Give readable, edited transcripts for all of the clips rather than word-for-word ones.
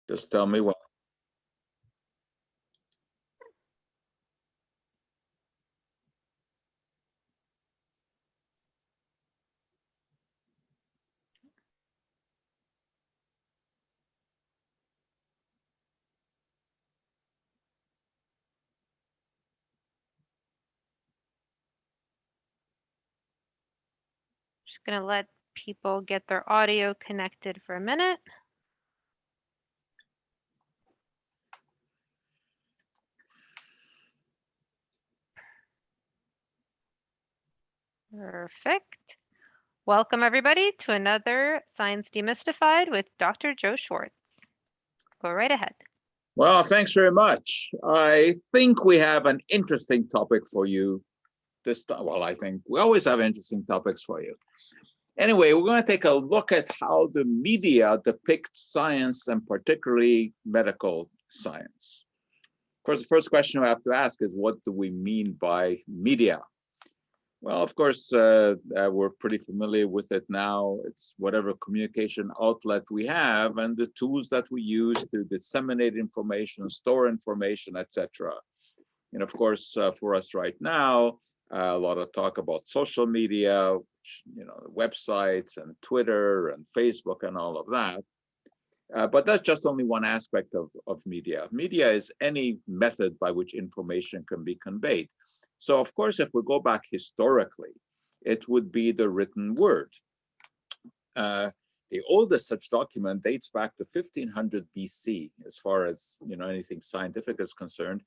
Just tell me when. Just going to let people get their audio connected for a minute. Perfect. Welcome, everybody, to another Science Demystified with Dr. Joe Schwartz. Go right ahead. Well, thanks very much. I think we have an interesting topic for you this time. Well, I think we always have interesting topics for you. Anyway, we're going to take a look at how the media depict science, and particularly medical science. Of course, the first question we have to ask is, what do we mean by media? Well, of course, we're pretty familiar with it now. It's whatever communication outlet we have and the tools that we use to disseminate information, store information, etc. And of course, for us right now, a lot of talk about social media, websites and Twitter and Facebook and all of that. But that's just only one aspect of media. Media is any method by which information can be conveyed. So of course, if we go back historically, it would be the written word. The oldest such document dates back to 1500 BC, as far as anything scientific is concerned.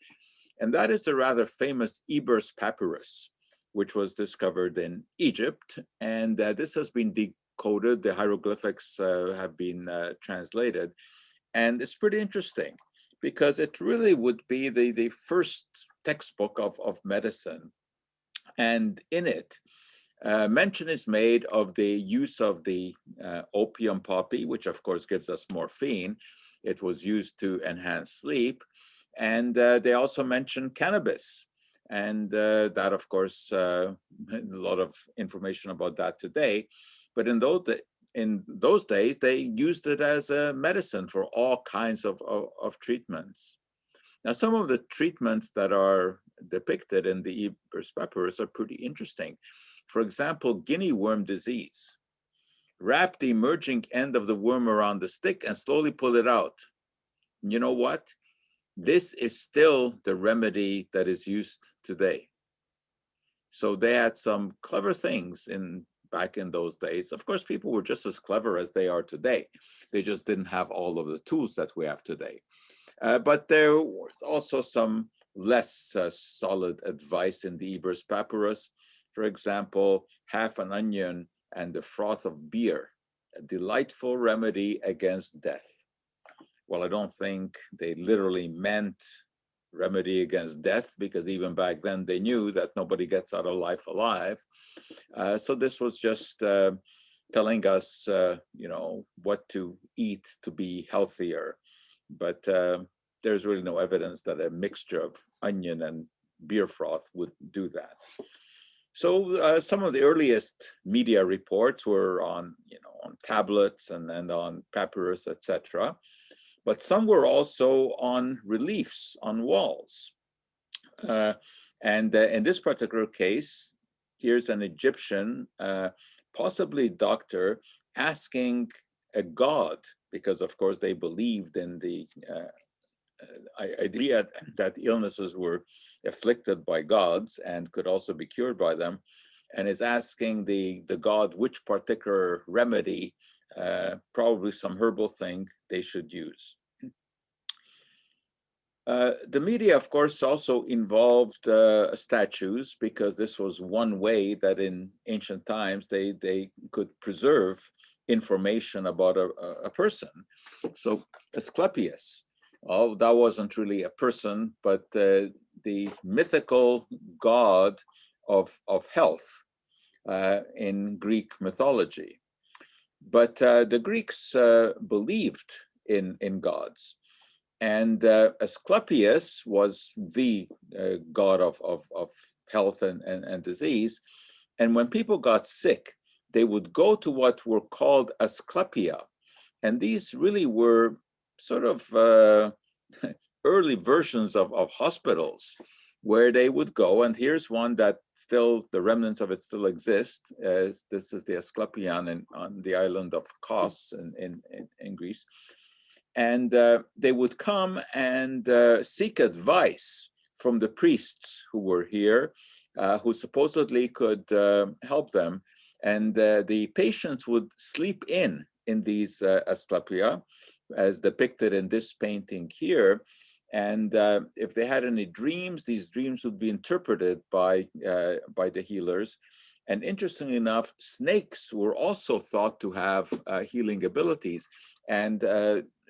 And that is the rather famous Ebers papyrus, which was discovered in Egypt. And this has been decoded. The hieroglyphics have been translated. And it's pretty interesting, because it really would be the first textbook of medicine. And in it, mention is made of the use of the opium poppy, which of course gives us morphine. It was used to enhance sleep. And they also mention cannabis. And that, of course, a lot of information about that today. But in those days, they used it as a medicine for all kinds of treatments. Now, some of the treatments that are depicted in the Ebers papyrus are pretty interesting. For example, Guinea worm disease. Wrap the emerging end of the worm around the stick and slowly pull it out. You know what? This is still the remedy that is used today. So they had some clever things back in those days. Of course, people were just as clever as they are today. They just didn't have all of the tools that we have today. But there was also some less solid advice in the Ebers papyrus. For example, half an onion and the froth of beer, a delightful remedy against death. Well, I don't think they literally meant remedy against death, because even back then they knew that nobody gets out of life alive. So this was just telling us, what to eat to be healthier. But there's really no evidence that a mixture of onion and beer froth would do that. So some of the earliest media reports were on tablets and on papyrus, etc. But some were also on reliefs on walls. And in this particular case, here's an Egyptian, possibly doctor, asking a god, because of course they believed in the idea that illnesses were afflicted by gods and could also be cured by them, and is asking the god which particular remedy, probably some herbal thing, they should use. The media, of course, also involved statues, because this was one way that in ancient times they could preserve information about a person. So Asclepius, that wasn't really a person, but the mythical god of health in Greek mythology. But the Greeks believed in gods. And Asclepius was the god of health and disease. And when people got sick, they would go to what were called Asclepia. And these really were sort of early versions of hospitals where they would go. And here's one that still, the remnants of it still exist. As this is the Asclepion on the island of Kos in Greece. And they would come and seek advice from the priests who were here, who supposedly could help them. And the patients would sleep in these Asclepia, as depicted in this painting here. And if they had any dreams, these dreams would be interpreted by the healers. And interestingly enough, snakes were also thought to have healing abilities. And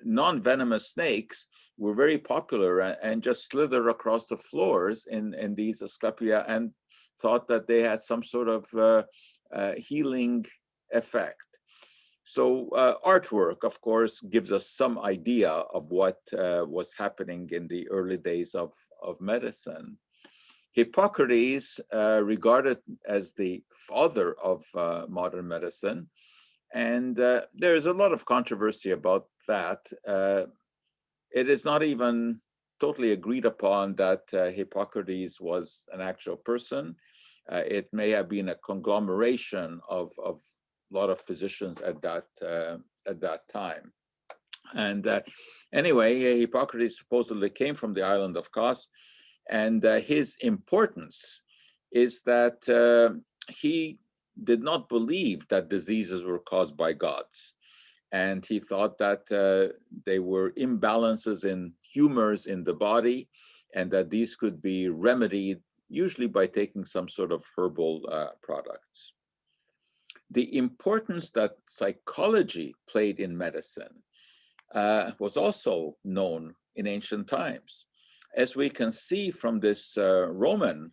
non-venomous snakes were very popular and just slither across the floors in these Asclepia and thought that they had some sort of healing effect. So artwork, of course, gives us some idea of what was happening in the early days of medicine. Hippocrates, regarded as the father of modern medicine, and there's a lot of controversy about that. It is not even totally agreed upon that Hippocrates was an actual person. It may have been a conglomeration of a lot of physicians at that time. And anyway, Hippocrates supposedly came from the island of Kos, and his importance is that he did not believe that diseases were caused by gods. And he thought that they were imbalances in humors in the body, and that these could be remedied usually by taking some sort of herbal products. The importance that psychology played in medicine was also known in ancient times. As we can see from this Roman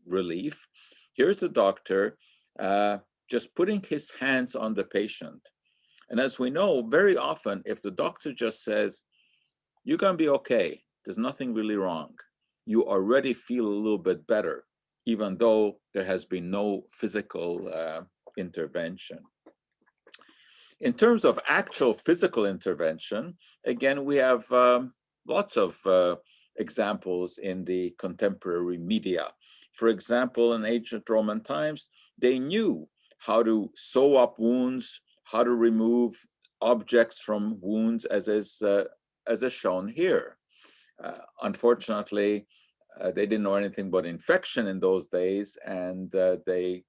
relief, here's the doctor just putting his hands on the patient. And as we know, very often, if the doctor just says, you're going to be okay, there's nothing really wrong, you already feel a little bit better, even though there has been no physical intervention. In terms of actual physical intervention, again, we have lots of examples in the contemporary media. For example, in ancient Roman times, they knew how to sew up wounds, how to remove objects from wounds, as is shown here. Unfortunately, they didn't know anything about infection in those days, and they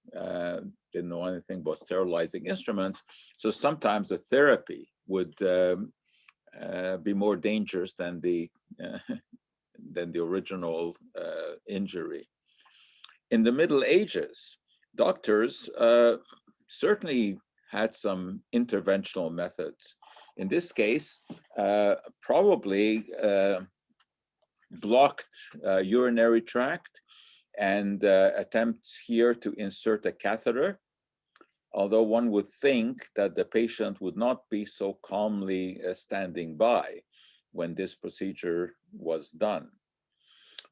didn't know anything about sterilizing instruments. So sometimes the therapy would be more dangerous than the original injury. In the Middle Ages, doctors certainly had some interventional methods. In this case, probably blocked urinary tract and attempts here to insert a catheter, although one would think that the patient would not be so calmly standing by when this procedure was done.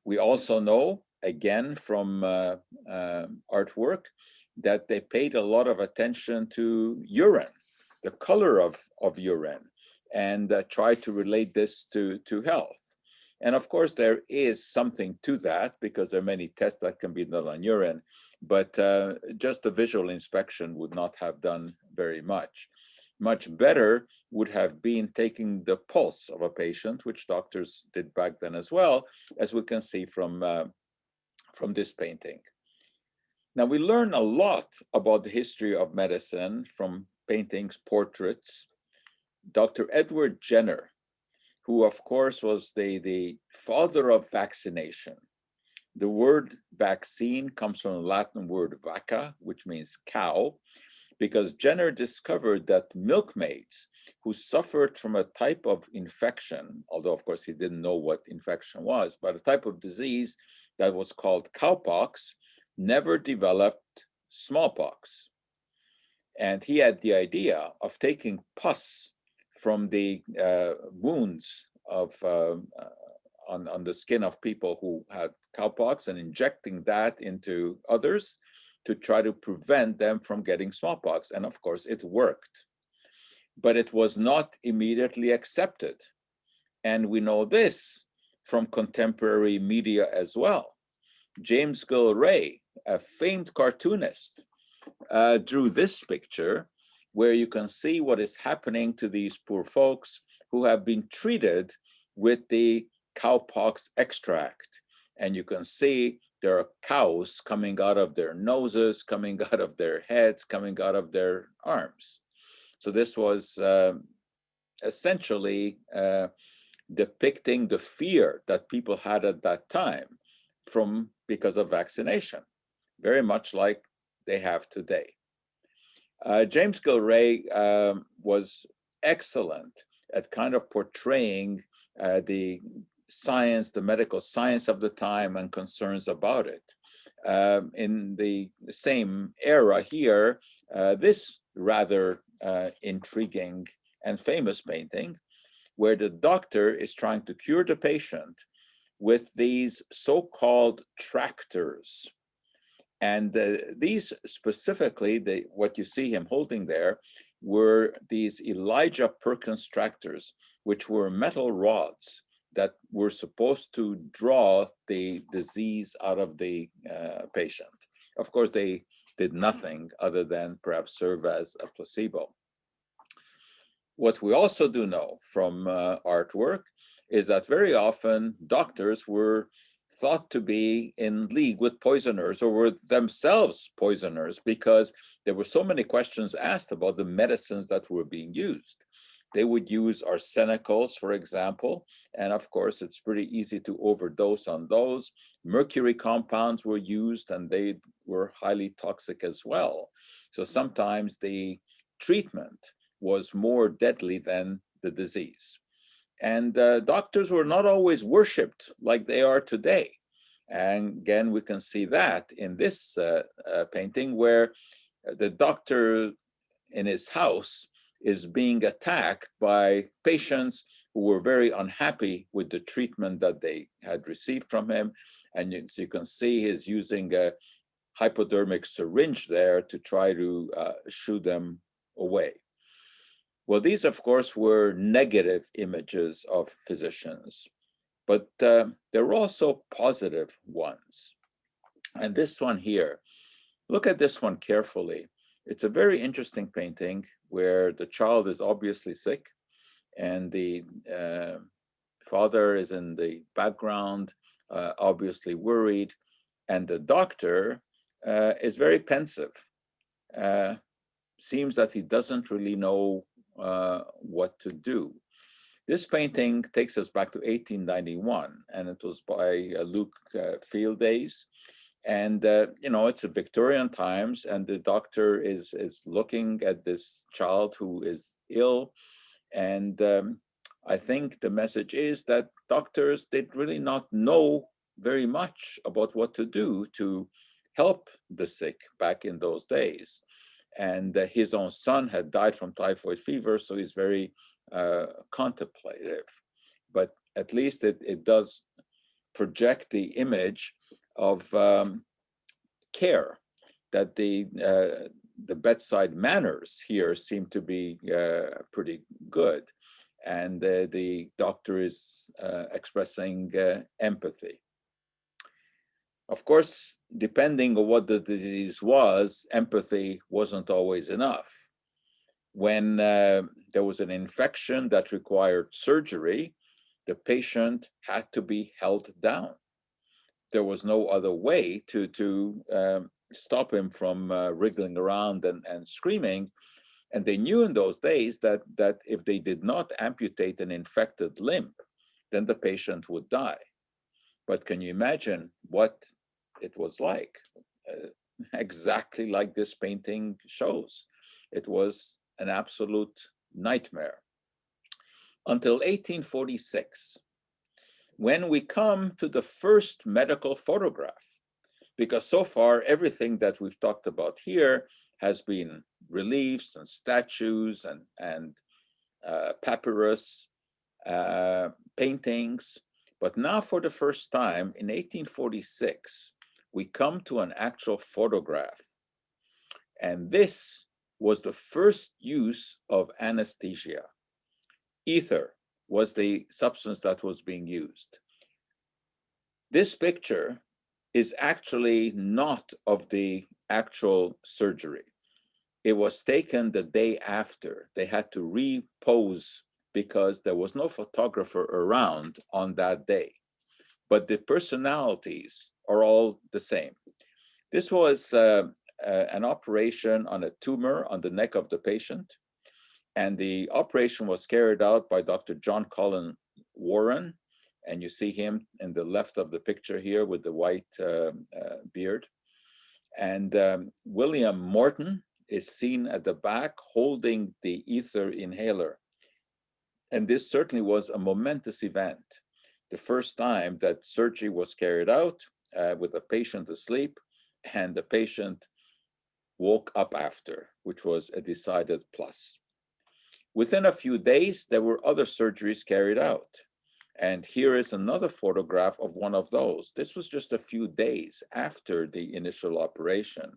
We also know, again, from artwork, that they paid a lot of attention to urine, the color of urine, and tried to relate this to health. And of course, there is something to that, because there are many tests that can be done on urine, but just a visual inspection would not have done very much. Much better would have been taking the pulse of a patient, which doctors did back then as well, as we can see from this painting. Now, we learn a lot about the history of medicine from paintings, portraits. Dr. Edward Jenner, who of course was the father of vaccination. The word vaccine comes from the Latin word vacca, which means cow, because Jenner discovered that milkmaids who suffered from a type of infection, although of course he didn't know what infection was, but a type of disease that was called cowpox, never developed smallpox. And he had the idea of taking pus from the wounds of on the skin of people who had cowpox and injecting that into others to try to prevent them from getting smallpox. And of course, it worked. but it was not immediately accepted. And we know this from contemporary media as well. James Gillray, a famed cartoonist, drew this picture where you can see what is happening to these poor folks who have been treated with the cowpox extract. And you can see there are cows coming out of their noses, coming out of their heads, coming out of their arms. So this was essentially depicting the fear that people had at that time because of vaccination, very much like they have today. James Gillray was excellent at kind of portraying the science, the medical science of the time and concerns about it. In the same era here, this rather intriguing and famous painting, where the doctor is trying to cure the patient with these so-called tractors. And these specifically, what you see him holding there, were these Elijah Perkins tractors, which were metal rods that were supposed to draw the disease out of the patient. Of course, they did nothing other than perhaps serve as a placebo. What we also do know from artwork is that very often doctors were thought to be in league with poisoners or were themselves poisoners because there were so many questions asked about the medicines that were being used. They would use arsenicals, for example, and of course it's pretty easy to overdose on those. Mercury compounds were used and they were highly toxic as well. So sometimes the treatment was more deadly than the disease. And doctors were not always worshipped like they are today. And again, we can see that in this painting where the doctor in his house is being attacked by patients who were very unhappy with the treatment that they had received from him. And as you can see, he's using a hypodermic syringe there to try to shoo them away. Well, these, of course, were negative images of physicians, but there were also positive ones. And this one here, look at this one carefully. It's a very interesting painting where the child is obviously sick and the father is in the background, obviously worried, and the doctor is very pensive. Seems that he doesn't really know what to do. This painting takes us back to 1891, and it was by Luc Fielddays. And you know, it's a Victorian times, and the doctor is looking at this child who is ill, and I think the message is that doctors did really not know very much about what to do to help the sick back in those days. And his own son had died from typhoid fever, so he's very contemplative. But at least it does project the image of care, that the bedside manners here seem to be pretty good. And the doctor is expressing empathy. Of course, depending on what the disease was, empathy wasn't always enough. When there was an infection that required surgery, the patient had to be held down. There was no other way to stop him from wriggling around and screaming. And they knew in those days that if they did not amputate an infected limb, then the patient would die. But can you imagine what it was like? Exactly like this painting shows. It was an absolute nightmare. Until 1846, when we come to the first medical photograph, because so far everything that we've talked about here has been reliefs and statues and papyrus paintings. But now for the first time in 1846, we come to an actual photograph. And this was the first use of anesthesia. Ether was the substance that was being used. This picture is actually not of the actual surgery. It was taken the day after. They had to repose because there was no photographer around on that day. But the personalities are all the same. This was an operation on a tumor on the neck of the patient. And the operation was carried out by Dr. John Colin Warren. And you see him in the left of the picture here with the white beard. And William Morton is seen at the back holding the ether inhaler. And this certainly was a momentous event. The first time that surgery was carried out with a patient asleep, and the patient woke up after, which was a decided plus. Within a few days, there were other surgeries carried out. And here is another photograph of one of those. This was just a few days after the initial operation.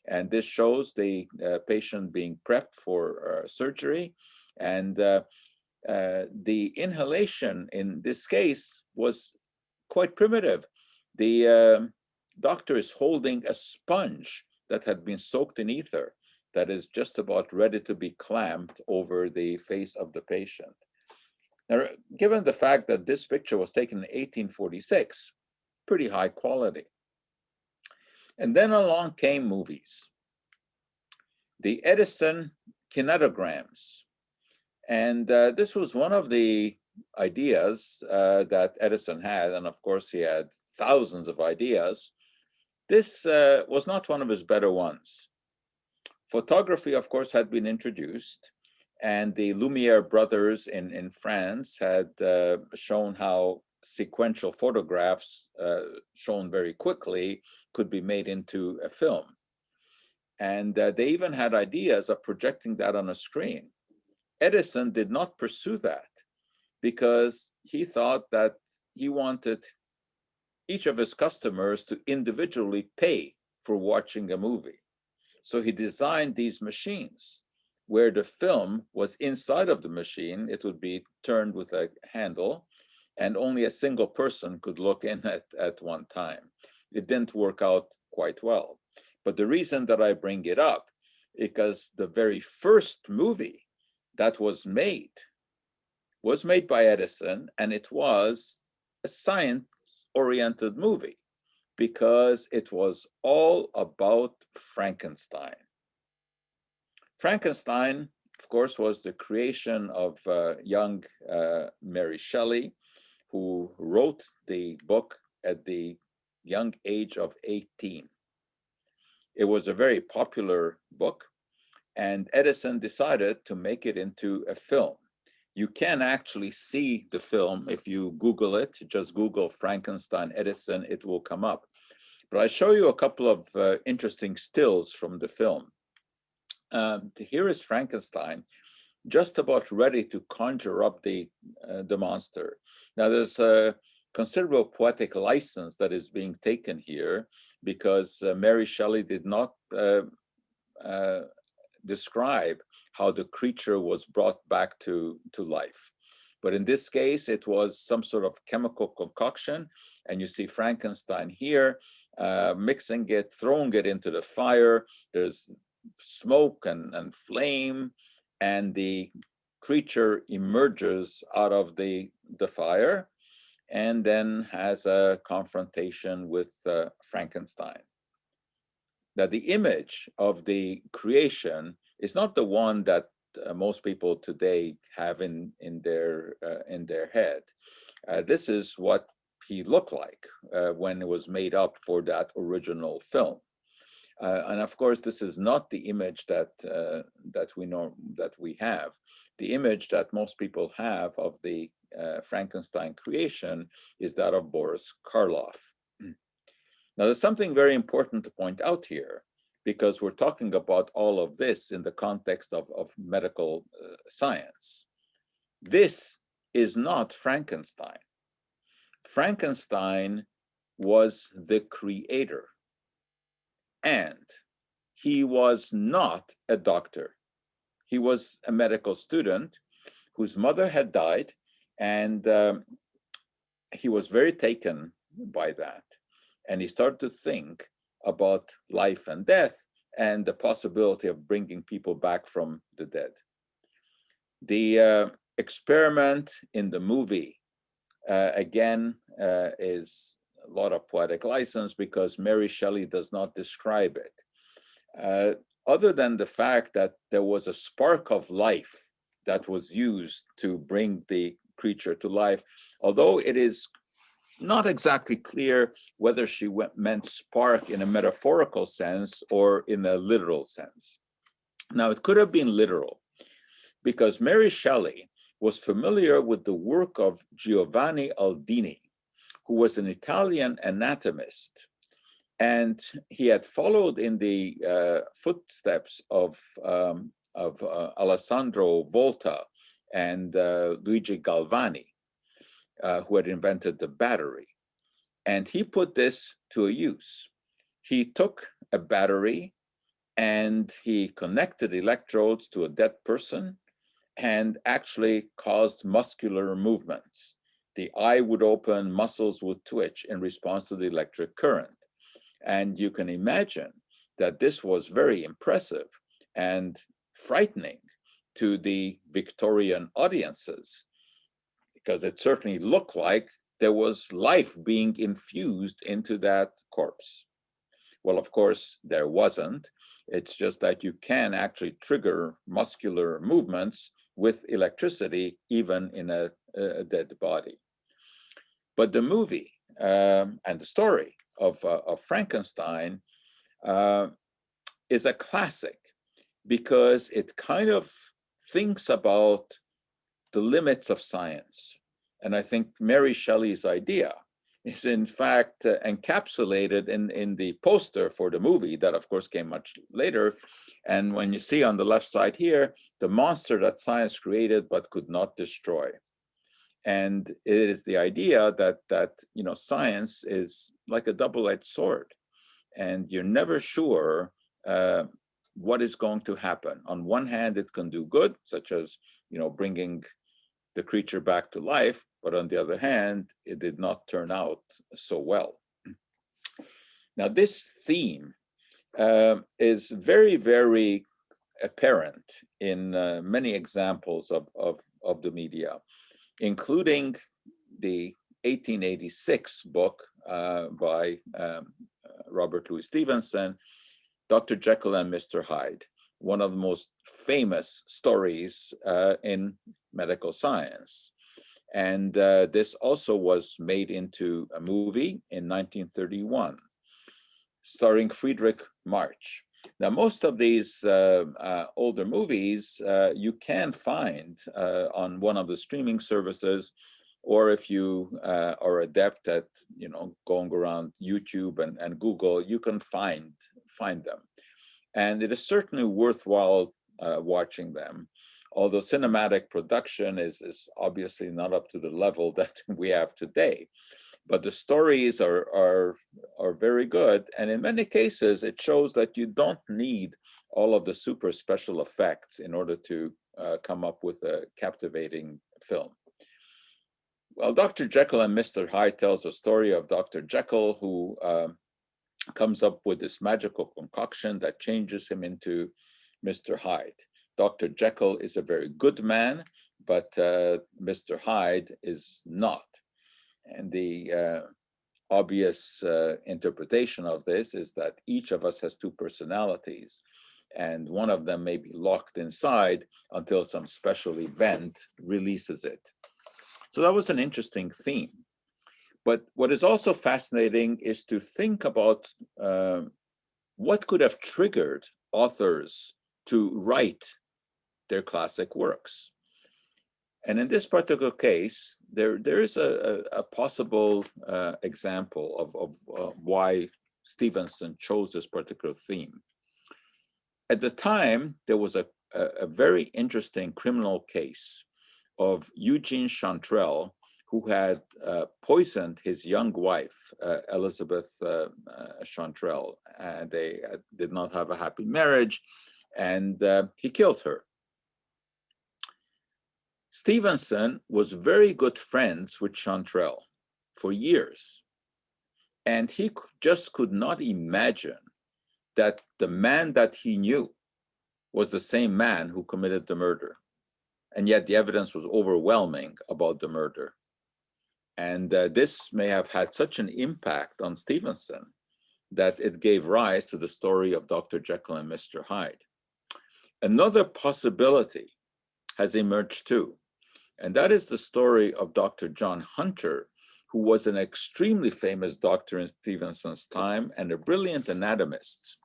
And this shows the patient being prepped for surgery. And the inhalation in this case was quite primitive. The doctor is holding a sponge that had been soaked in ether that is just about ready to be clamped over the face of the patient. Now, given the fact that this picture was taken in 1846, pretty high quality. And then along came movies. The Edison Kinetograms. And this was one of the ideas that Edison had, and of course he had thousands of ideas. This was not one of his better ones. Photography, of course, had been introduced, and the Lumiere brothers in France had shown how sequential photographs shown very quickly could be made into a film. And they even had ideas of projecting that on a screen. Edison did not pursue that because he thought that he wanted each of his customers to individually pay for watching a movie. So he designed these machines where the film was inside of the machine. It would be turned with a handle, and only a single person could look in at one time. It didn't work out quite well. But the reason that I bring it up is because the very first movie that was made by Edison, and it was a science-oriented movie, because it was all about Frankenstein. Frankenstein, of course, was the creation of young Mary Shelley, who wrote the book at the young age of 18. It was a very popular book, and Edison decided to make it into a film. You can actually see the film if you Google it. Just Google Frankenstein Edison, it will come up. But I show you a couple of interesting stills from the film. Here is Frankenstein, just about ready to conjure up the monster. Now there's a considerable poetic license that is being taken here, because Mary Shelley did not describe how the creature was brought back to life. But in this case, it was some sort of chemical concoction. And you see Frankenstein here, mixing it, throwing it into the fire. There's smoke and flame, and the creature emerges out of the fire and then has a confrontation with Frankenstein. Now, the image of the creation is not the one that most people today have in their head. This is what he looked like when it was made up for that original film. And of course, this is not the image that we know that we have. The image that most people have of the Frankenstein creation is that of Boris Karloff. Now, there's something very important to point out here, because we're talking about all of this in the context of medical science. This is not Frankenstein. Frankenstein was the creator, and he was not a doctor. He was a medical student whose mother had died, and he was very taken by that. And he started to think about life and death and the possibility of bringing people back from the dead. The experiment in the movie, again, is a lot of poetic license because Mary Shelley does not describe it. Other than the fact that there was a spark of life that was used to bring the creature to life, although it is not exactly clear whether she meant spark in a metaphorical sense or in a literal sense. Now, it could have been literal because Mary Shelley was familiar with the work of Giovanni Aldini, who was an Italian anatomist. And he had followed in the footsteps of Alessandro Volta and Luigi Galvani, who had invented the battery. And he put this to a use. He took a battery and he connected electrodes to a dead person and actually caused muscular movements. The eye would open, muscles would twitch in response to the electric current. And you can imagine that this was very impressive and frightening to the Victorian audiences, because it certainly looked like there was life being infused into that corpse. Well, of course, there wasn't. It's just that you can actually trigger muscular movements with electricity, even in a dead body. But the movie and the story of Frankenstein is a classic because it kind of thinks about the limits of science. And I think Mary Shelley's idea is in fact encapsulated in the poster for the movie that of course came much later. And when you see on the left side here, the monster that science created but could not destroy. And it is the idea that you know, science is like a double-edged sword, and you're never sure what is going to happen. On one hand, it can do good, such as, you know, bringing the creature back to life, but on the other hand, it did not turn out so well. Now, this theme is very, very apparent in many examples of the media, including the 1886 book by Robert Louis Stevenson, Dr. Jekyll and Mr. Hyde, one of the most famous stories in medical science. And this also was made into a movie in 1931, starring Friedrich March. Now, most of these older movies you can find on one of the streaming services, or if you are adept at, you know, going around YouTube and Google, you can find them. And it is certainly worthwhile watching them, although cinematic production is obviously not up to the level that we have today. But the stories are very good. And in many cases, it shows that you don't need all of the super special effects in order to come up with a captivating film. Well, Dr. Jekyll and Mr. Hyde tells a story of Dr. Jekyll, who comes up with this magical concoction that changes him into Mr. Hyde. Dr. Jekyll is a very good man, but Mr. Hyde is not. And the obvious interpretation of this is that each of us has two personalities, and one of them may be locked inside until some special event releases it. So that was an interesting theme. But what is also fascinating is to think about what could have triggered authors to write their classic works. And in this particular case, there is a possible example of why Stevenson chose this particular theme. At the time, there was a very interesting criminal case of Eugene Chantrel, who had poisoned his young wife, Elizabeth Chantrell, and they did not have a happy marriage, and he killed her. Stevenson was very good friends with Chantrell for years, and he just could not imagine that the man that he knew was the same man who committed the murder. And yet the evidence was overwhelming about the murder. And this may have had such an impact on Stevenson that it gave rise to the story of Dr. Jekyll and Mr. Hyde. Another possibility has emerged too, and that is the story of Dr. John Hunter, who was an extremely famous doctor in Stevenson's time and a brilliant anatomist.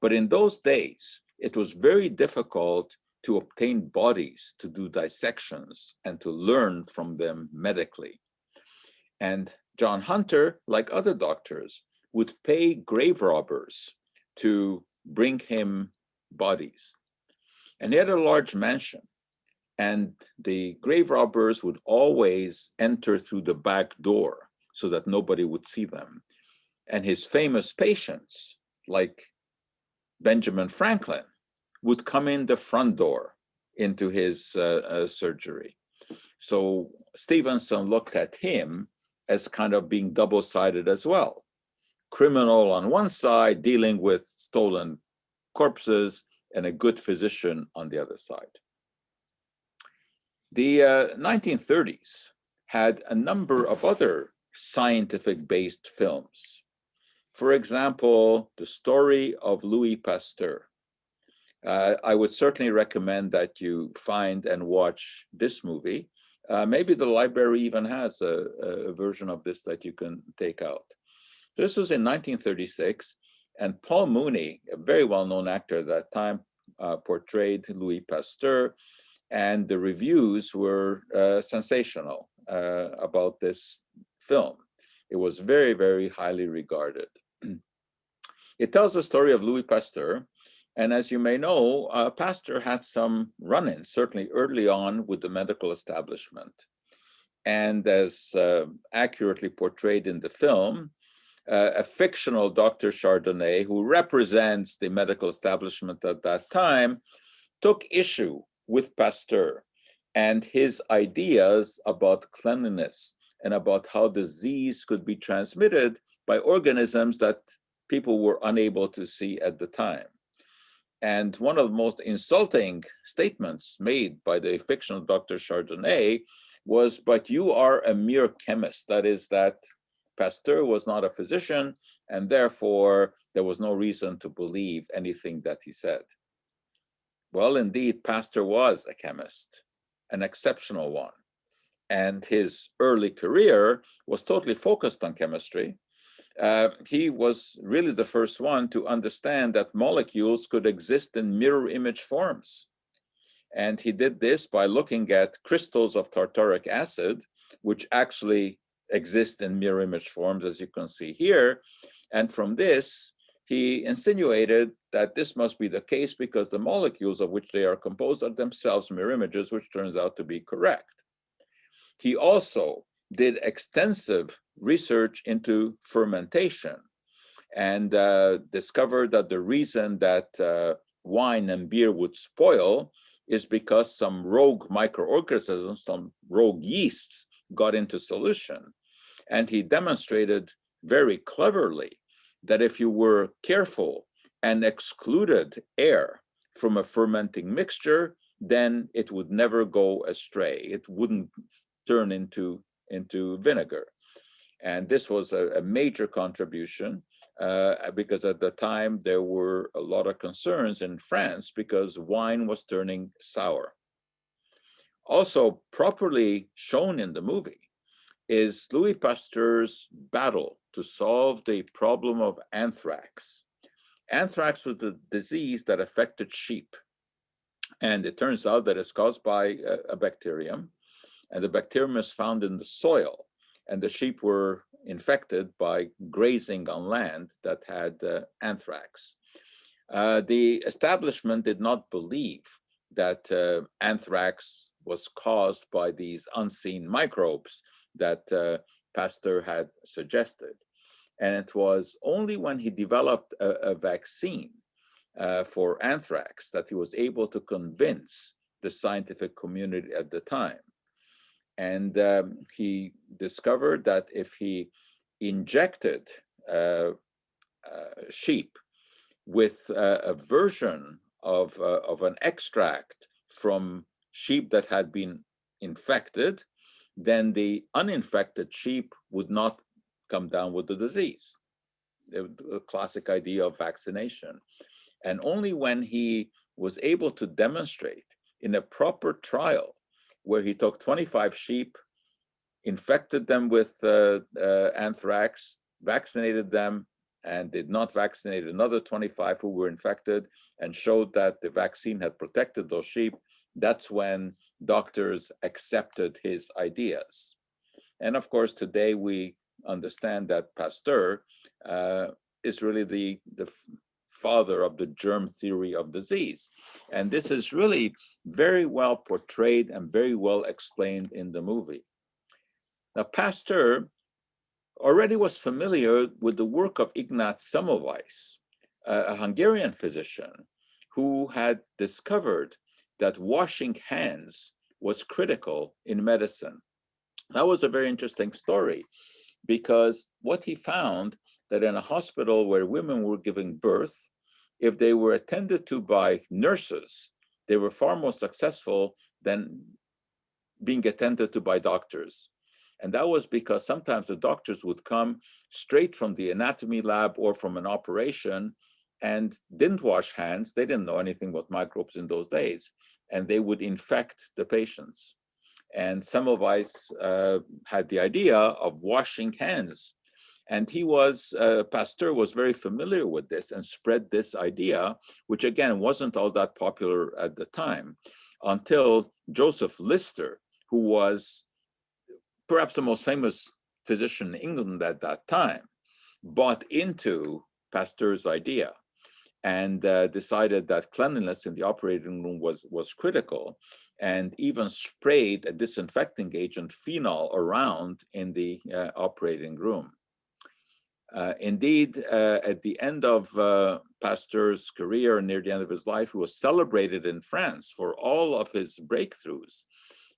But in those days, it was very difficult to obtain bodies to do dissections and to learn from them medically. And John Hunter, like other doctors, would pay grave robbers to bring him bodies. And he had a large mansion, and the grave robbers would always enter through the back door so that nobody would see them. And his famous patients, like Benjamin Franklin, would come in the front door into his surgery. So Stevenson looked at him as kind of being double-sided as well. Criminal on one side, dealing with stolen corpses, and a good physician on the other side. The 1930s had a number of other scientific-based films. For example, the story of Louis Pasteur. I would certainly recommend that you find and watch this movie. Maybe the library even has a version of this that you can take out. This was in 1936, and Paul Mooney, a very well-known actor at that time, portrayed Louis Pasteur, and the reviews were sensational about this film. It was very, very highly regarded. It tells the story of Louis Pasteur, and as you may know, Pasteur had some run-ins, certainly early on, with the medical establishment. And as accurately portrayed in the film, a fictional Dr. Chardonnay, who represents the medical establishment at that time, took issue with Pasteur and his ideas about cleanliness and about how disease could be transmitted by organisms that people were unable to see at the time. And one of the most insulting statements made by the fictional Dr. Chardonnay was, "But you are a mere chemist." That is, that Pasteur was not a physician, and therefore there was no reason to believe anything that he said. Well, indeed, Pasteur was a chemist, an exceptional one. And his early career was totally focused on chemistry. He was really the first one to understand that molecules could exist in mirror image forms. And he did this by looking at crystals of tartaric acid, which actually exist in mirror image forms, as you can see here. And from this, he insinuated that this must be the case because the molecules of which they are composed are themselves mirror images, which turns out to be correct. He also did extensive research into fermentation and discovered that the reason that wine and beer would spoil is because some rogue microorganisms, some rogue yeasts, got into solution. And he demonstrated very cleverly that if you were careful and excluded air from a fermenting mixture, then it would never go astray. It wouldn't turn into vinegar. And this was a major contribution because at the time there were a lot of concerns in France because wine was turning sour. Also properly shown in the movie is Louis Pasteur's battle to solve the problem of anthrax. Anthrax was a disease that affected sheep. And it turns out that it's caused by a bacterium. And the bacterium is found in the soil. And the sheep were infected by grazing on land that had anthrax. The establishment did not believe that anthrax was caused by these unseen microbes that Pasteur had suggested. And it was only when he developed a vaccine for anthrax that he was able to convince the scientific community at the time. And he discovered that if he injected sheep with a version of an extract from sheep that had been infected, then the uninfected sheep would not come down with the disease. The classic idea of vaccination. And only when he was able to demonstrate in a proper trial where he took 25 sheep, infected them with anthrax, vaccinated them, and did not vaccinate another 25 who were infected, and showed that the vaccine had protected those sheep, that's when doctors accepted his ideas. And of course, today we understand that Pasteur is really the father of the germ theory of disease. And this is really very well portrayed and very well explained in the movie. Now, Pasteur already was familiar with the work of Ignaz Semmelweis, a Hungarian physician who had discovered that washing hands was critical in medicine. That was a very interesting story, because what he found that in a hospital where women were giving birth, if they were attended to by nurses, they were far more successful than being attended to by doctors. And that was because sometimes the doctors would come straight from the anatomy lab or from an operation and didn't wash hands. They didn't know anything about microbes in those days, and they would infect the patients. And Semmelweis had the idea of washing hands. And Pasteur was very familiar with this and spread this idea, which again wasn't all that popular at the time, until Joseph Lister, who was perhaps the most famous physician in England at that time, bought into Pasteur's idea and decided that cleanliness in the operating room was critical, and even sprayed a disinfecting agent, phenol, around in the operating room. Indeed, at the end of Pasteur's career, near the end of his life, he was celebrated in France for all of his breakthroughs.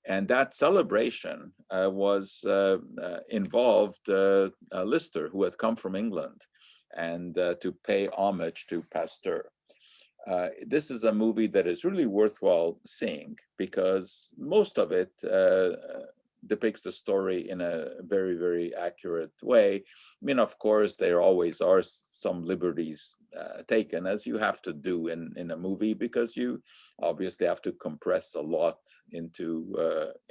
And that celebration involved Lister, who had come from England, and to pay homage to Pasteur. This is a movie that is really worthwhile seeing, because most of it depicts the story in a very, very accurate way. I mean, of course, there always are some liberties taken, as you have to do in a movie, because you obviously have to compress a lot into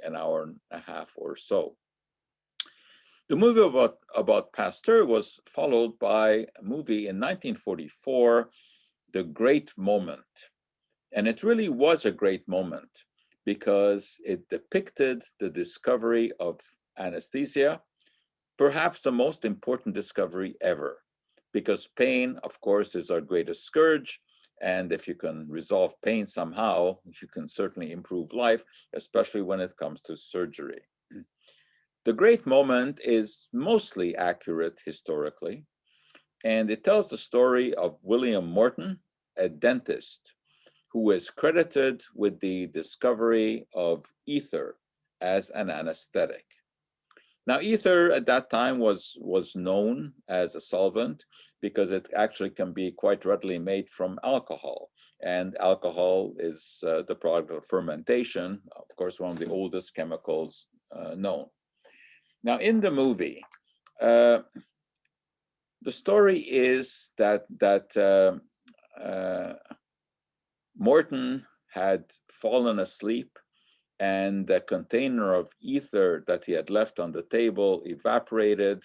an hour and a half or so. The movie about Pasteur was followed by a movie in 1944, The Great Moment. And it really was a great moment, because it depicted the discovery of anesthesia, perhaps the most important discovery ever, because pain, of course, is our greatest scourge. And if you can resolve pain somehow, you can certainly improve life, especially when it comes to surgery. The Great Moment is mostly accurate historically, and it tells the story of William Morton, a dentist, who is credited with the discovery of ether as an anesthetic. Now, ether at that time was known as a solvent, because it actually can be quite readily made from alcohol. And alcohol is the product of fermentation, of course, one of the oldest chemicals known. Now, in the movie, the story is that Morton had fallen asleep, and the container of ether that he had left on the table evaporated,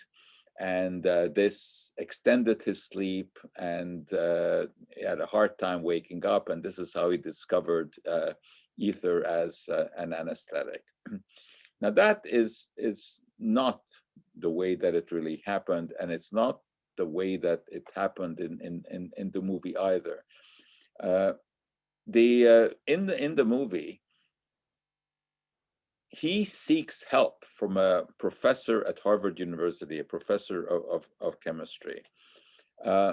and this extended his sleep, and he had a hard time waking up, and this is how he discovered ether as an anesthetic. Now, that is not the way that it really happened, and it's not the way that it happened in the movie either. In the movie, he seeks help from a professor at Harvard University, a professor of chemistry.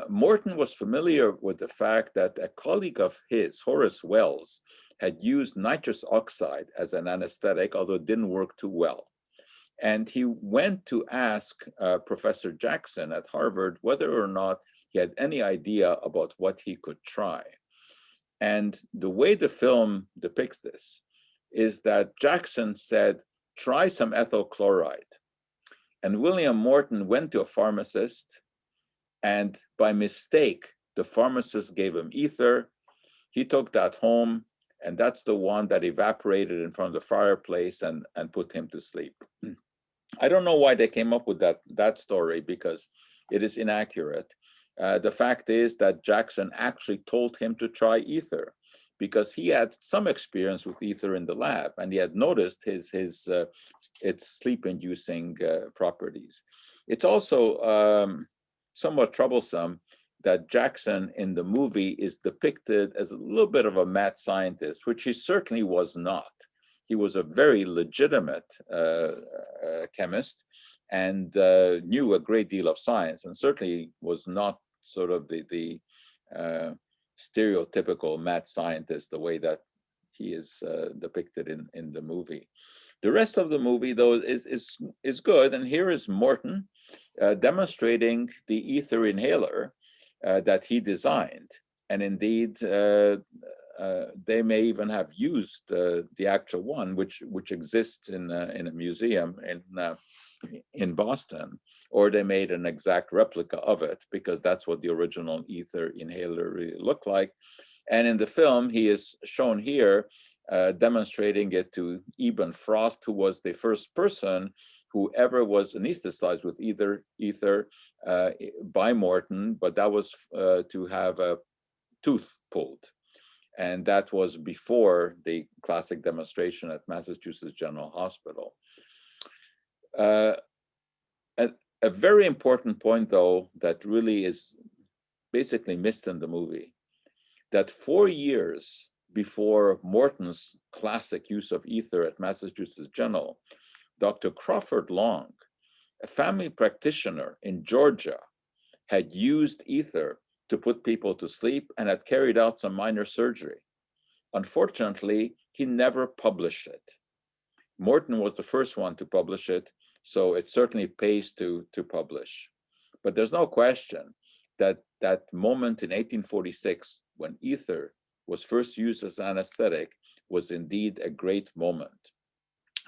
Morton was familiar with the fact that a colleague of his, Horace Wells, had used nitrous oxide as an anesthetic, although it didn't work too well. And he went to ask Professor Jackson at Harvard whether or not he had any idea about what he could try. And the way the film depicts this is that Jackson said, try some ethyl chloride. And William Morton went to a pharmacist, and by mistake, the pharmacist gave him ether. He took that home, and that's the one that evaporated in front of the fireplace and put him to sleep. I don't know why they came up with that story, because it is inaccurate. The fact is that Jackson actually told him to try ether, because he had some experience with ether in the lab, and he had noticed its sleep-inducing properties. It's also somewhat troublesome that Jackson in the movie is depicted as a little bit of a mad scientist, which he certainly was not. He was a very legitimate chemist and knew a great deal of science, and certainly was not sort of the stereotypical mad scientist the way that he is depicted in the movie. The rest of the movie, though, is good, and here is Morton demonstrating the ether inhaler that he designed, and indeed they may even have used the actual one, which exists in a museum in Boston, or they made an exact replica of it, because that's what the original ether inhaler really looked like. And in the film, he is shown here demonstrating it to Eben Frost, who was the first person who ever was anesthetized with ether by Morton, but that was to have a tooth pulled. And that was before the classic demonstration at Massachusetts General Hospital. A very important point, though, that really is basically missed in the movie, that 4 years before Morton's classic use of ether at Massachusetts General, Dr. Crawford Long, a family practitioner in Georgia, had used ether to put people to sleep and had carried out some minor surgery. Unfortunately, he never published it. Morton was the first one to publish it, so it certainly pays to publish. But there's no question that that moment in 1846, when ether was first used as anesthetic, was indeed a great moment.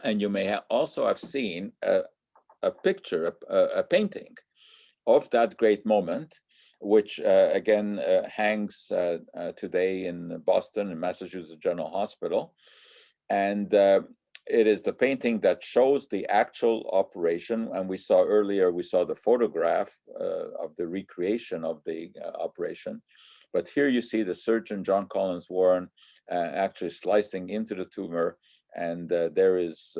And you may also have seen a picture, a painting of that great moment, which again hangs today in Boston and Massachusetts General Hospital. And it is the painting that shows the actual operation. And we saw earlier, we saw the photograph of the recreation of the operation. But here you see the surgeon, John Collins Warren, actually slicing into the tumor. And there is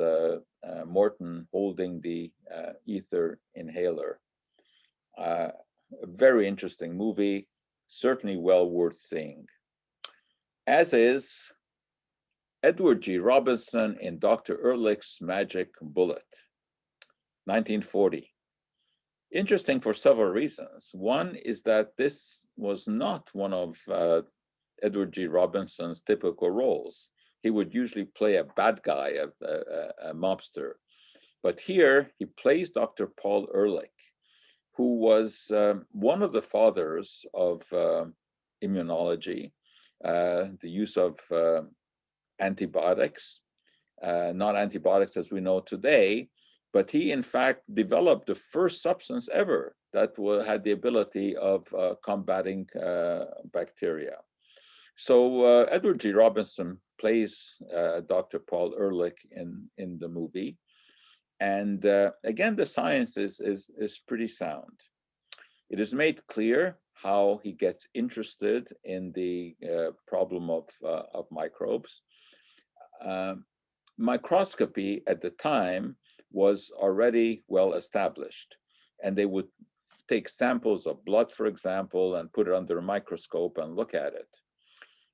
Morton holding the ether inhaler. A very interesting movie, certainly well worth seeing. As is Edward G. Robinson in Dr. Ehrlich's Magic Bullet, 1940. Interesting for several reasons. One is that this was not one of Edward G. Robinson's typical roles. He would usually play a bad guy, a mobster. But here he plays Dr. Paul Ehrlich, who was one of the fathers of immunology, the use of antibiotics, not antibiotics as we know today, but he in fact developed the first substance ever that had the ability of combating bacteria. So Edward G. Robinson plays Dr. Paul Ehrlich in the movie. And again, the science is pretty sound. It is made clear how he gets interested in the problem of microbes. Microscopy at the time was already well established, and they would take samples of blood, for example, and put it under a microscope and look at it.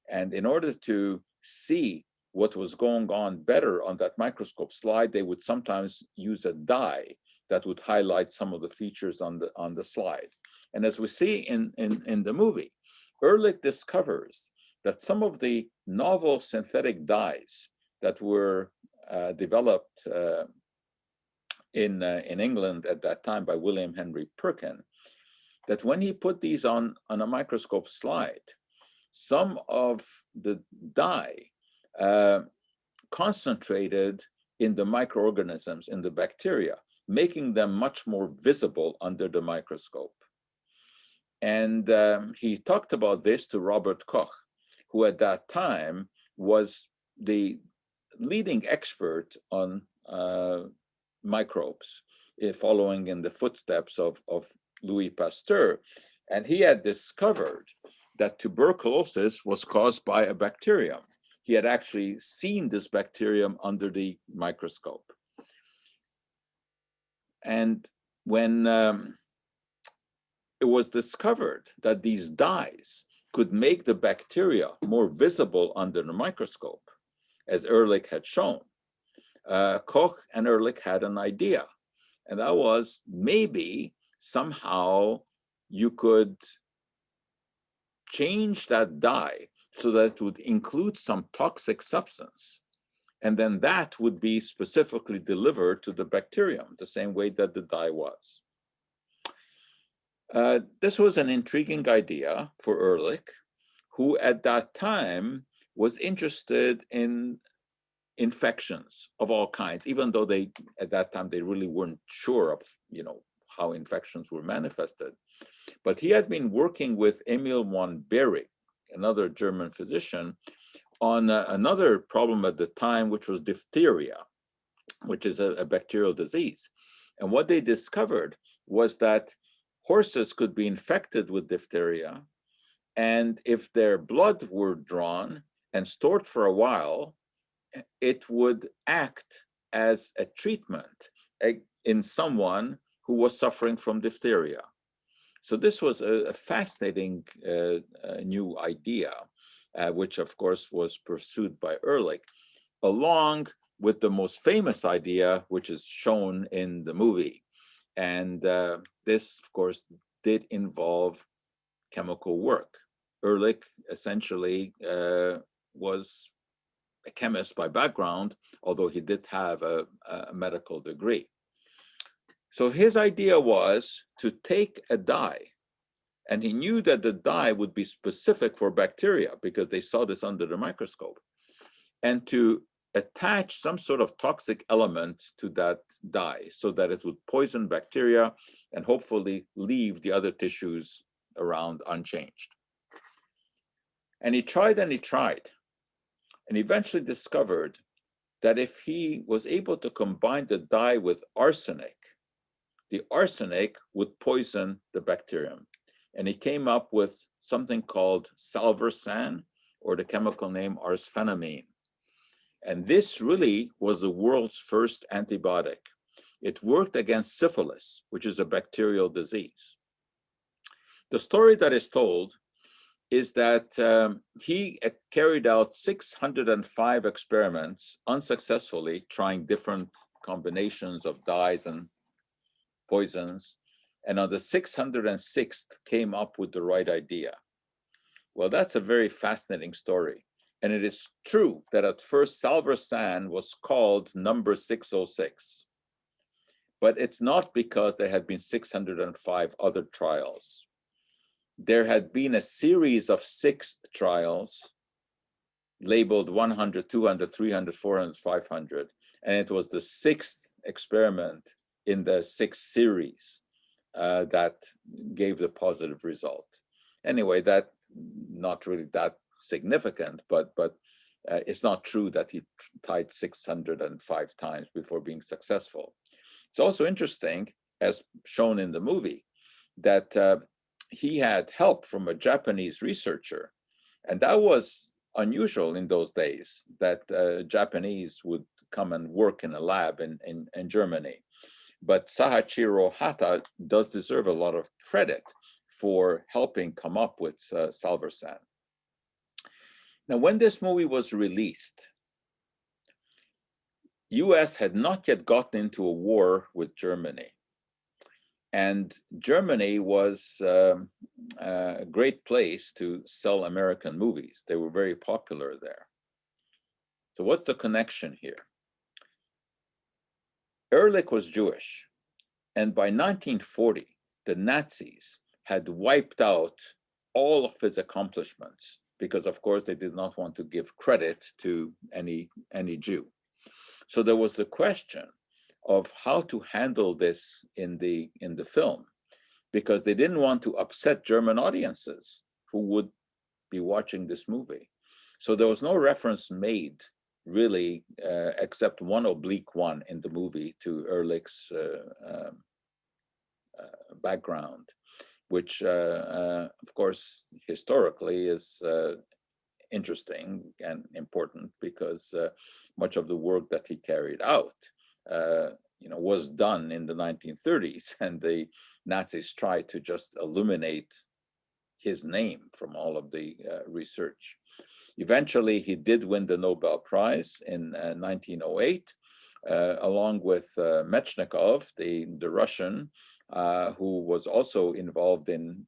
And in order to see what was going on better on that microscope slide, they would sometimes use a dye that would highlight some of the features on the slide. And as we see in the movie, Ehrlich discovers that some of the novel synthetic dyes that were developed in England at that time by William Henry Perkin, that when he put these on a microscope slide, some of the dye concentrated in the microorganisms, in the bacteria, making them much more visible under the microscope. And he talked about this to Robert Koch, who at that time was the leading expert on microbes, following in the footsteps of Louis Pasteur. And he had discovered that tuberculosis was caused by a bacterium. He had actually seen this bacterium under the microscope. And when it was discovered that these dyes could make the bacteria more visible under the microscope, as Ehrlich had shown, Koch and Ehrlich had an idea, and that was maybe somehow you could change that dye so that it would include some toxic substance, and then that would be specifically delivered to the bacterium, the same way that the dye was. This was an intriguing idea for Ehrlich, who at that time was interested in infections of all kinds, even though at that time they really weren't sure of how infections were manifested. But he had been working with Emil von Behring, another German physician, on another problem at the time, which was diphtheria, which is a bacterial disease. And what they discovered was that horses could be infected with diphtheria, and if their blood were drawn and stored for a while, it would act as a treatment in someone who was suffering from diphtheria. So this was a fascinating new idea, which of course was pursued by Ehrlich, along with the most famous idea, which is shown in the movie. And this, of course, did involve chemical work. Ehrlich essentially was a chemist by background, although he did have a medical degree. So his idea was to take a dye, and he knew that the dye would be specific for bacteria because they saw this under the microscope, and to attach some sort of toxic element to that dye so that it would poison bacteria and hopefully leave the other tissues around unchanged. And he tried and he tried, and eventually discovered that if he was able to combine the dye with arsenic, the arsenic would poison the bacterium. And he came up with something called salvarsan, or the chemical name arsphenamine. And this really was the world's first antibiotic. It worked against syphilis, which is a bacterial disease. The story that is told is that he carried out 605 experiments unsuccessfully, trying different combinations of dyes and poisons, and on the 606th came up with the right idea. Well, that's a very fascinating story. And it is true that at first salvarsan was called number 606. But it's not because there had been 605 other trials. There had been a series of 6 trials labeled 100, 200, 300, 400, 500. And it was the 6th experiment in the 6th series that gave the positive result. Anyway, that's not really that significant, but it's not true that he tried 605 times before being successful. It's also interesting, as shown in the movie, that he had help from a Japanese researcher, and that was unusual in those days, that Japanese would come and work in a lab in Germany. But Sahachiro Hata does deserve a lot of credit for helping come up with salvarsan. Now, when this movie was released, US had not yet gotten into a war with Germany. And Germany was a great place to sell American movies. They were very popular there. So what's the connection here? Ehrlich was Jewish. And by 1940, the Nazis had wiped out all of his accomplishments because, of course, they did not want to give credit to any Jew. So there was the question of how to handle this in the film, because they didn't want to upset German audiences who would be watching this movie. So there was no reference made, really, except one oblique one in the movie to Ehrlich's background, which, of course, historically is interesting and important because much of the work that he carried out was done in the 1930s, and the Nazis tried to just eliminate his name from all of the research. Eventually, he did win the Nobel Prize in 1908, along with Mechnikov, the Russian, who was also involved in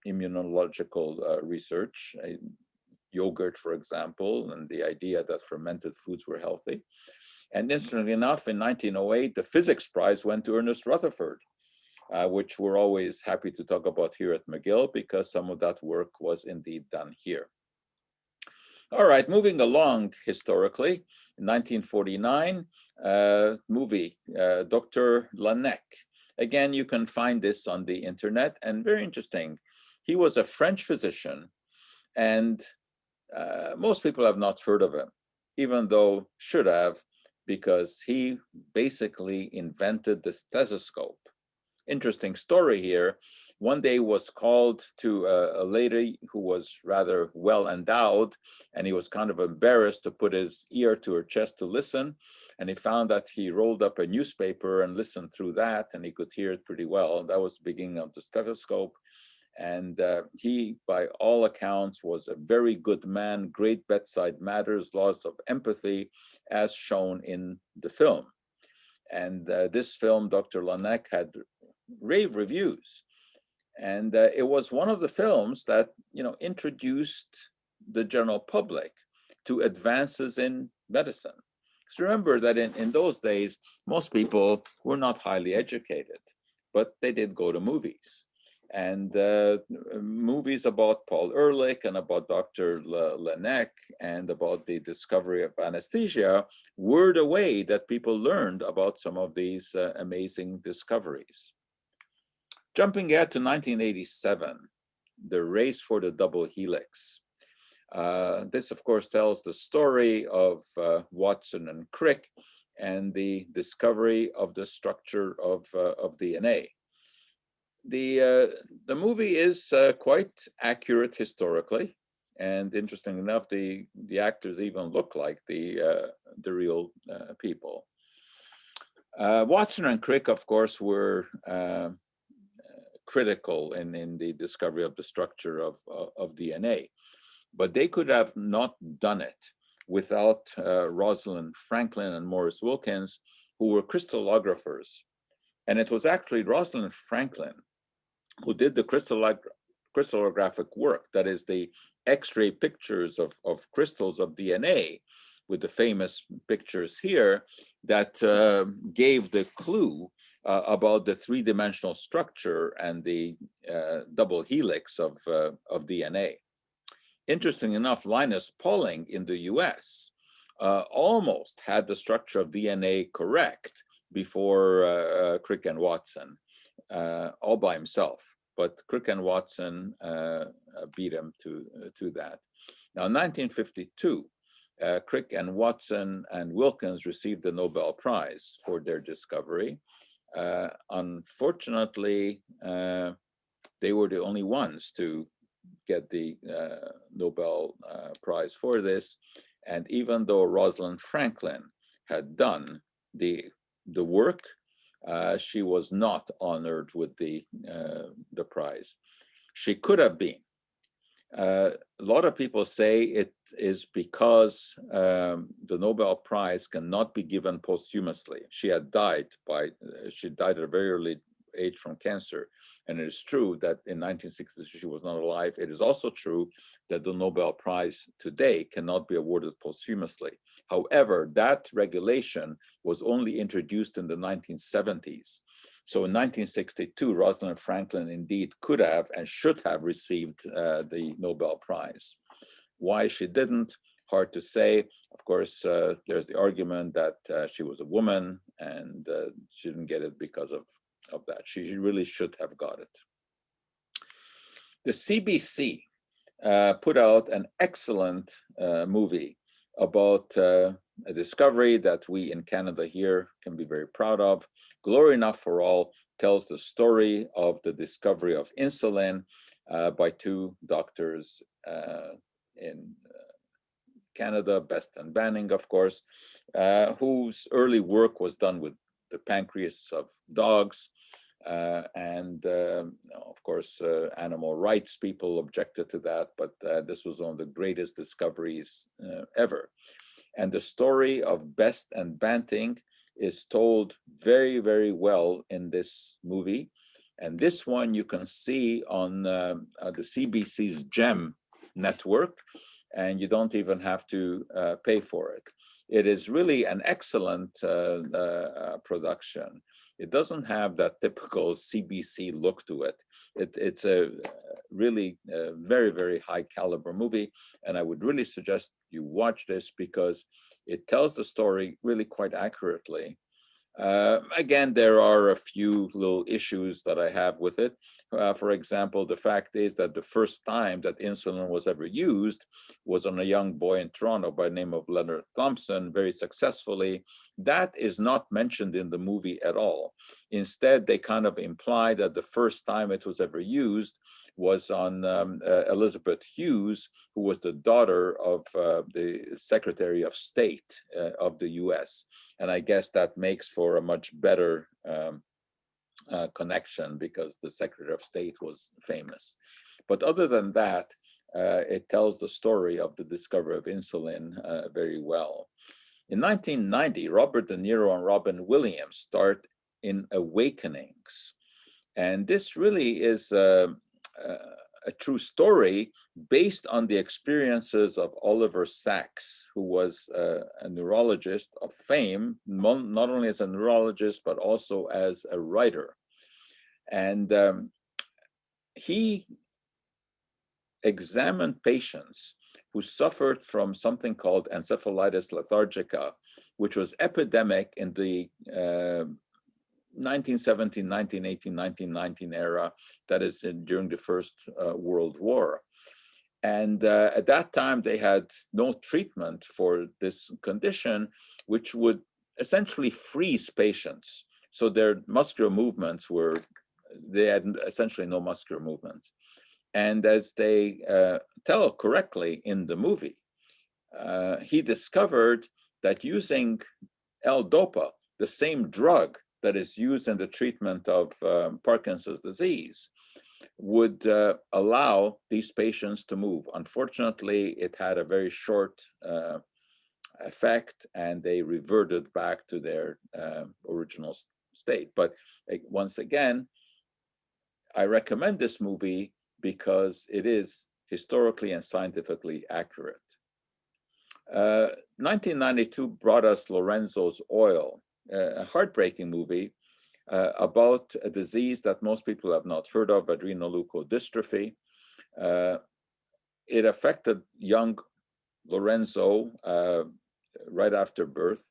immunological research, yogurt, for example, and the idea that fermented foods were healthy. And interestingly enough, in 1908, the physics prize went to Ernest Rutherford, which we're always happy to talk about here at McGill because some of that work was indeed done here. All right, moving along historically, in 1949, movie, Dr. Laennec. Again, you can find this on the internet, and very interesting. He was a French physician, and most people have not heard of him, even though should have, because he basically invented the stethoscope. Interesting story here. One day was called to a lady who was rather well endowed, and he was kind of embarrassed to put his ear to her chest to listen. And he found that he rolled up a newspaper and listened through that, and he could hear it pretty well. That was the beginning of the stethoscope. And he, by all accounts, was a very good man, great bedside manners, lots of empathy, as shown in the film. And this film, Dr. Laennec, had rave reviews. And it was one of the films that, introduced the general public to advances in medicine. Because remember that in those days, most people were not highly educated, but they did go to movies. And movies about Paul Ehrlich and about Dr. Laennec and about the discovery of anesthesia were the way that people learned about some of these amazing discoveries. Jumping ahead to 1987, the race for the double helix. This, of course, tells the story of Watson and Crick and the discovery of the structure of DNA. The movie is quite accurate historically, and interesting enough, the actors even look like the real people. Watson and Crick, of course, were critical in the discovery of the structure of DNA, but they could have not done it without Rosalind Franklin and Maurice Wilkins, who were crystallographers. And it was actually Rosalind Franklin who did the crystallographic work, that is the X-ray pictures of crystals of DNA, with the famous pictures here, that gave the clue about the three-dimensional structure and the double helix of DNA. Interesting enough, Linus Pauling in the US almost had the structure of DNA correct before Crick and Watson, all by himself. But Crick and Watson beat him to that. Now, in 1952, Crick and Watson and Wilkins received the Nobel Prize for their discovery. Unfortunately, they were the only ones to get the Nobel Prize for this. And even though Rosalind Franklin had done the work, she was not honored with the prize. She could have been. A lot of people say it is because the Nobel Prize cannot be given posthumously. She had died she died at a very early age from cancer. And it is true that in 1960 she was not alive. It is also true that the Nobel Prize today cannot be awarded posthumously. However, that regulation was only introduced in the 1970s. So in 1962, Rosalind Franklin indeed could have and should have received the Nobel Prize. Why she didn't, hard to say. Of course, there's the argument that she was a woman and she didn't get it because of that. She really should have got it. The CBC put out an excellent movie about a discovery that we in Canada here can be very proud of. Glory Enough for All tells the story of the discovery of insulin by two doctors in Canada, Best and Banning, of course, whose early work was done with the pancreas of dogs. Of course, animal rights people objected to that, but this was one of the greatest discoveries ever. And the story of Best and Banting is told very, very well in this movie. And this one you can see on the CBC's GEM network, and you don't even have to pay for it. It is really an excellent production. It doesn't have that typical CBC look to it. It's a really very, very high caliber movie. And I would really suggest you watch this because it tells the story really quite accurately. Again, there are a few little issues that I have with it. For example, the fact is that the first time that insulin was ever used was on a young boy in Toronto by the name of Leonard Thompson, very successfully. That is not mentioned in the movie at all. Instead, they kind of imply that the first time it was ever used was on Elizabeth Hughes, who was the daughter of the Secretary of State of the US. And I guess that makes for a much better connection because the Secretary of State was famous. But other than that, it tells the story of the discovery of insulin very well. In 1990, Robert De Niro and Robin Williams start in Awakenings. And this really is a true story based on the experiences of Oliver Sacks, who was a neurologist of fame, not only as a neurologist, but also as a writer. And he examined patients who suffered from something called encephalitis lethargica, which was epidemic in the 1917, 1918, 1919 era, that is during the First World War. And at that time, they had no treatment for this condition, which would essentially freeze patients. So their muscular movements they had essentially no muscular movements. And as they tell correctly in the movie, he discovered that using L-DOPA, the same drug that is used in the treatment of Parkinson's disease, would allow these patients to move. Unfortunately, it had a very short effect and they reverted back to their original state. But once again, I recommend this movie because it is historically and scientifically accurate. 1992 brought us Lorenzo's Oil, a heartbreaking movie about a disease that most people have not heard of, adrenoleukodystrophy. It affected young Lorenzo right after birth.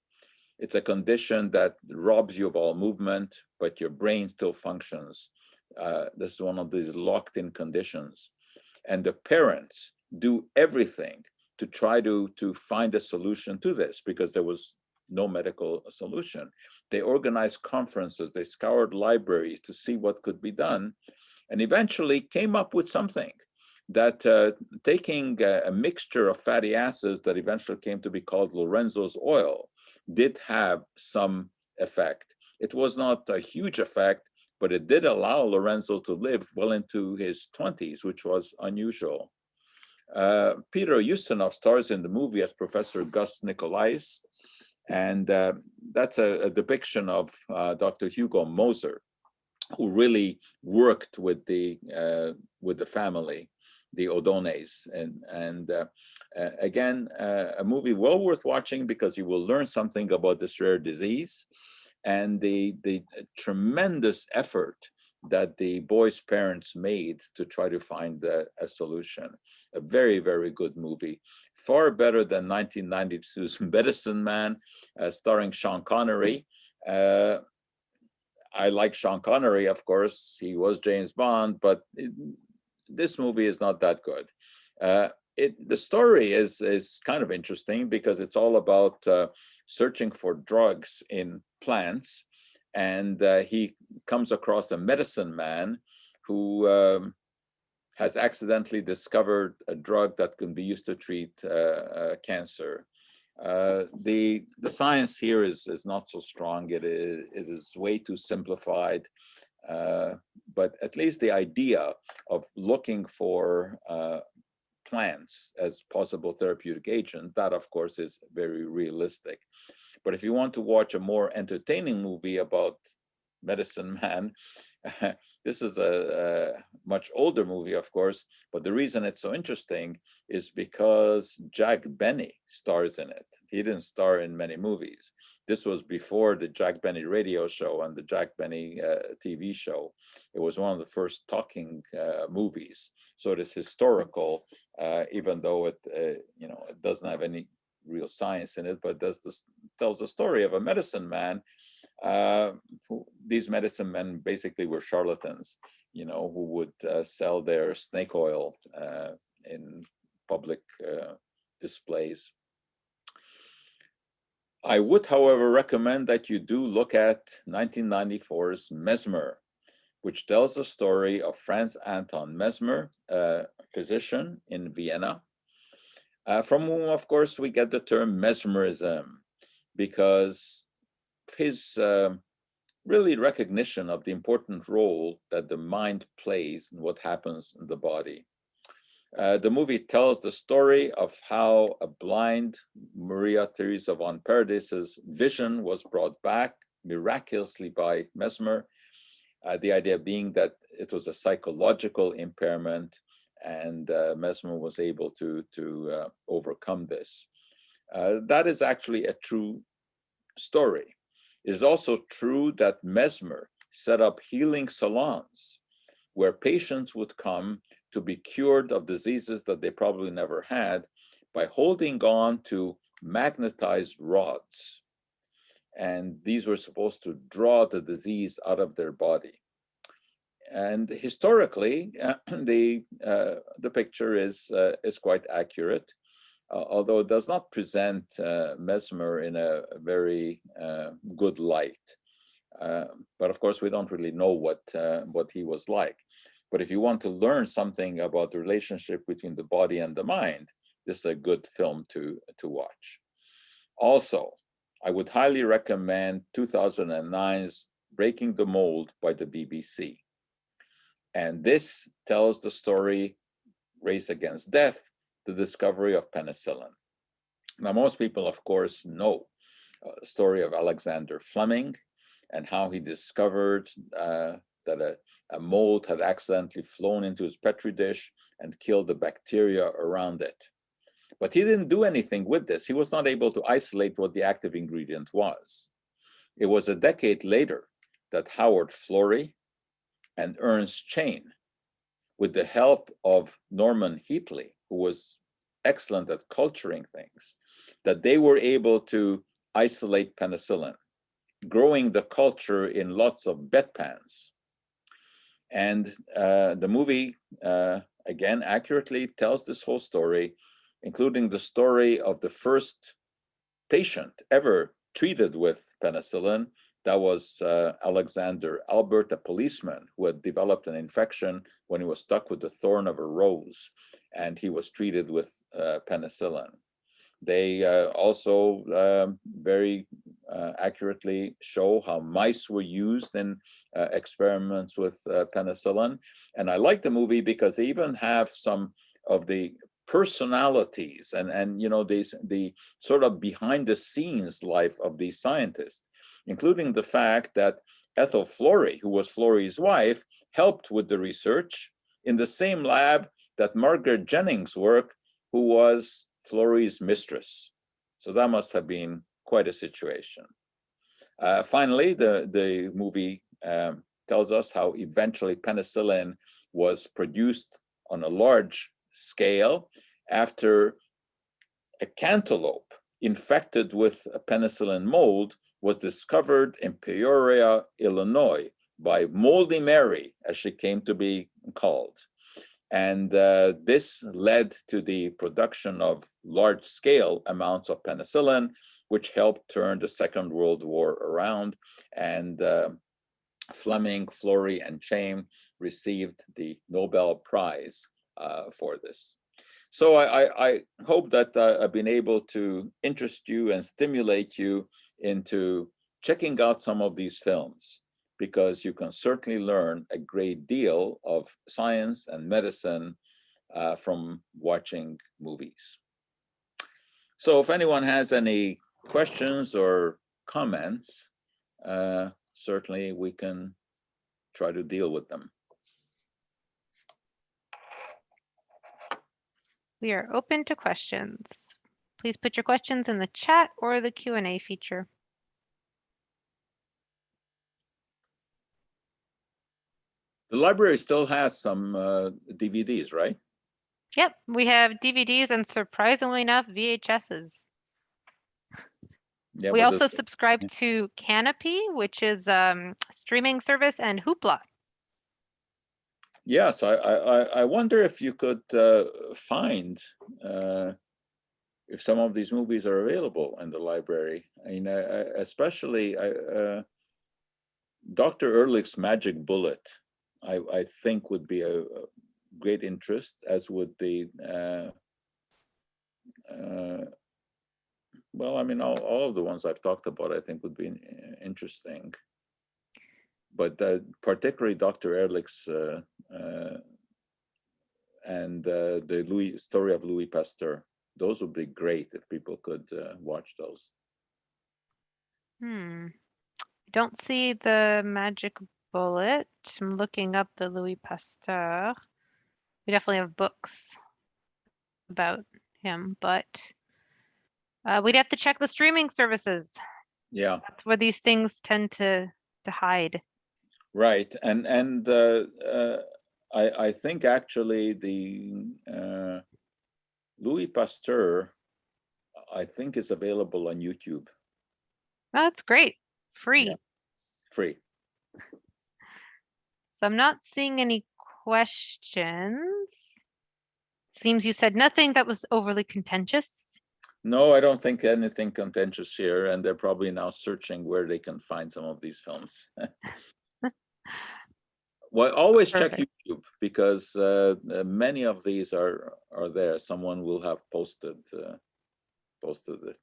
It's a condition that robs you of all movement, but your brain still functions. This is one of these locked-in conditions. And the parents do everything to try to find a solution to this because there was no medical solution. They organized conferences, they scoured libraries to see what could be done, and eventually came up with something that taking a mixture of fatty acids that eventually came to be called Lorenzo's Oil did have some effect. It was not a huge effect, but it did allow Lorenzo to live well into his 20s, which was unusual. Peter Ustinov stars in the movie as Professor Gus Nicolais, and that's a depiction of Dr. Hugo Moser, who really worked with the family, the O'Donays, and again, a movie well worth watching because you will learn something about this rare disease and the tremendous effort that the boy's parents made to try to find a solution. A very, very good movie. Far better than 1992's Medicine Man, starring Sean Connery. I like Sean Connery, of course. He was James Bond, but this movie is not that good. The story is kind of interesting because it's all about searching for drugs in plants, and he comes across a medicine man who has accidentally discovered a drug that can be used to treat cancer. The science here is not so strong. It is way too simplified. But at least the idea of looking for plants as possible therapeutic agent, that of course is very realistic. But if you want to watch a more entertaining movie about Medicine Man, this is a much older movie, of course, but the reason it's so interesting is because Jack Benny stars in it. He didn't star in many movies. This was before the Jack Benny radio show and the Jack Benny TV show. It was one of the first talking movies. So it is historical, even though it it doesn't have any real science in it, but tells the story of a medicine man. These medicine men basically were charlatans, who would sell their snake oil in public displays. I would, however, recommend that you do look at 1994's Mesmer, which tells the story of Franz Anton Mesmer, a physician in Vienna, from whom, of course, we get the term mesmerism, because his really recognition of the important role that the mind plays in what happens in the body. The movie tells the story of how a blind Maria Theresa von Paradis's vision was brought back miraculously by Mesmer, the idea being that it was a psychological impairment, and Mesmer was able to overcome this. That is actually a true story. It is also true that Mesmer set up healing salons where patients would come to be cured of diseases that they probably never had by holding on to magnetized rods. And these were supposed to draw the disease out of their body. And historically, the picture is quite accurate, although it does not present Mesmer in a very good light. But of course, we don't really know what he was like. But if you want to learn something about the relationship between the body and the mind, this is a good film to watch. Also, I would highly recommend 2009's Breaking the Mold by the BBC. And this tells the story, Race Against Death, the discovery of penicillin. Now, most people, of course, know the story of Alexander Fleming and how he discovered that a mold had accidentally flown into his petri dish and killed the bacteria around it. But he didn't do anything with this. He was not able to isolate what the active ingredient was. It was a decade later that Howard Florey and Ernst Chain, with the help of Norman Heatley, who was excellent at culturing things, that they were able to isolate penicillin, growing the culture in lots of bedpans. And the movie, again, accurately tells this whole story, including the story of the first patient ever treated with penicillin. That was Alexander Albert, a policeman who had developed an infection when he was stuck with the thorn of a rose, and he was treated with penicillin. They also very accurately show how mice were used in experiments with penicillin. And I like the movie because they even have some of the personalities and you know, the sort of behind the scenes life of these scientists, including the fact that Ethel Florey, who was Florey's wife, helped with the research in the same lab that Margaret Jennings worked, who was Florey's mistress. So that must have been quite a situation. Finally, the movie tells us how eventually penicillin was produced on a large scale after a cantaloupe infected with a penicillin mold was discovered in Peoria, Illinois, by Moldy Mary, as she came to be called. And this led to the production of large-scale amounts of penicillin, which helped turn the Second World War around. And Fleming, Florey, and Chaim received the Nobel Prize for this. So I hope that I've been able to interest you and stimulate you into checking out some of these films, because you can certainly learn a great deal of science and medicine from watching movies. So if anyone has any questions or comments, certainly we can try to deal with them. We are open to questions. Please put your questions in the chat or the Q&A feature. The library still has some DVDs, right? Yep, we have DVDs and surprisingly enough, VHSs. Yeah, we also subscribe to Canopy, which is streaming service, and Hoopla. Yes, I wonder if you could find if some of these movies are available in the library. I mean, especially Dr. Ehrlich's Magic Bullet, I think would be a great interest, as would the, well, I mean, all of the ones I've talked about, I think would be interesting. But particularly Dr. Ehrlich's and the story of Louis Pasteur. Those would be great if people could watch those. Don't see the Magic Bullet. I'm looking up the Louis Pasteur. We definitely have books about him, but we'd have to check the streaming services. Yeah, that's where these things tend to hide. Right, and I think actually the Louis Pasteur, I think, is available on YouTube. That's great. Free. Yeah. Free. So I'm not seeing any questions. Seems you said nothing that was overly contentious. No, I don't think anything contentious here, and they're probably now searching where they can find some of these films. Well, always check YouTube, because many of these are there. Someone will have posted it.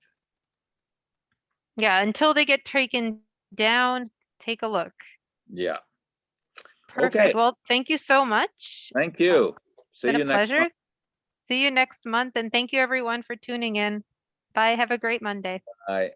Yeah, until they get taken down, take a look. Yeah. Perfect. Okay. Well, thank you so much. Thank you. See you next pleasure. See you next month, and thank you everyone for tuning in. Bye. Have a great Monday. Bye.